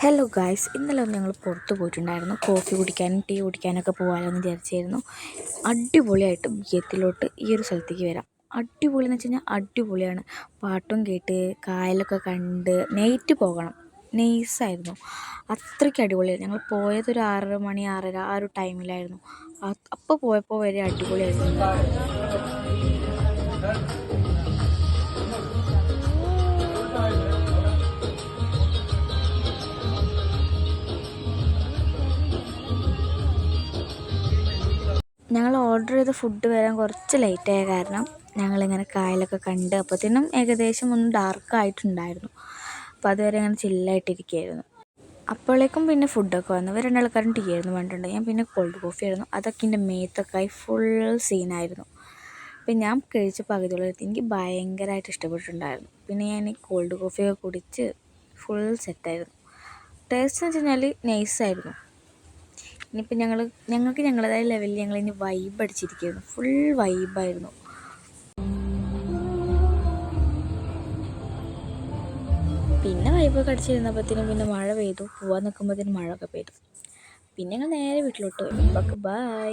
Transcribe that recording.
Hello guys, ഇന്നലെ ഒന്ന് ഞങ്ങൾ പുറത്ത് പോയിട്ടുണ്ടായിരുന്നു. കോഫി കുടിക്കാനും ടീ കുടിക്കാനൊക്കെ പോകാമല്ലോ എന്ന് വിചാരിച്ചായിരുന്നു. അടിപൊളിയായിട്ട് ബിയത്തിലോട്ട് ഈ ഒരു സ്ഥലത്തേക്ക് വരാം. അടിപൊളി എന്ന് വെച്ച് കഴിഞ്ഞാൽ അടിപൊളിയാണ്. പാട്ടും കേട്ട് കായലൊക്കെ കണ്ട് നൈറ്റ് പോകണം. നൈസായിരുന്നു, അത്രയ്ക്ക് അടിപൊളിയായിരുന്നു. ഞങ്ങൾ പോയത് ഒരു 6 മണി 6:30 ആ ഒരു ടൈമിലായിരുന്നു. അപ്പോൾ പോയപ്പോൾ വരെ അടിപൊളിയായിരുന്നു. ഞങ്ങൾ ഓർഡർ ചെയ്ത ഫുഡ് വരാൻ കുറച്ച് ലേറ്റായ കാരണം ഞങ്ങളിങ്ങനെ കായലൊക്കെ കണ്ട് അപ്പോഴത്തേനും ഏകദേശം ഒന്ന് ഡാർക്കായിട്ടുണ്ടായിരുന്നു. അപ്പോൾ അതുവരെ അങ്ങനെ ചില്ലായിട്ടിരിക്കുകയായിരുന്നു. അപ്പോഴേക്കും പിന്നെ ഫുഡൊക്കെ വന്നു. ഇവർ രണ്ടാൾക്കാരും ടീ ആയിരുന്നു വേണ്ടിട്ടുണ്ട്. ഞാൻ പിന്നെ കോൾഡ് കോഫി ആയിരുന്നു. അതൊക്കെ എൻ്റെ മേത്തൊക്കെ ഫുൾ സീനായിരുന്നു. അപ്പം ഞാൻ കഴിച്ച പകുതിയോളം എനിക്ക് ഭയങ്കരമായിട്ട് ഇഷ്ടപ്പെട്ടിട്ടുണ്ടായിരുന്നു. പിന്നെ ഞാൻ ഈ കോൾഡ് കോഫിയൊക്കെ കുടിച്ച് ഫുൾ സെറ്റായിരുന്നു. ടേസ്റ്റ് എന്ന് വെച്ച് കഴിഞ്ഞാൽ നൈസായിരുന്നു. ഇനിയിപ്പോൾ ഞങ്ങൾക്ക് ഞങ്ങളുടേതായ ലെവലിൽ ഞങ്ങളിനി വൈബ് അടിച്ചിരിക്കുകയായിരുന്നു. ഫുൾ വൈബായിരുന്നു. പിന്നെ വൈബൊക്കെ അടിച്ചിരുന്നപ്പോഴത്തേനും പിന്നെ മഴ പെയ്തു. പോകാൻ നിൽക്കുമ്പോഴത്തേനും മഴയൊക്കെ പെയ്തു. പിന്നെ ഞങ്ങൾ നേരെ വീട്ടിലോട്ട് പോയി. ബൈ.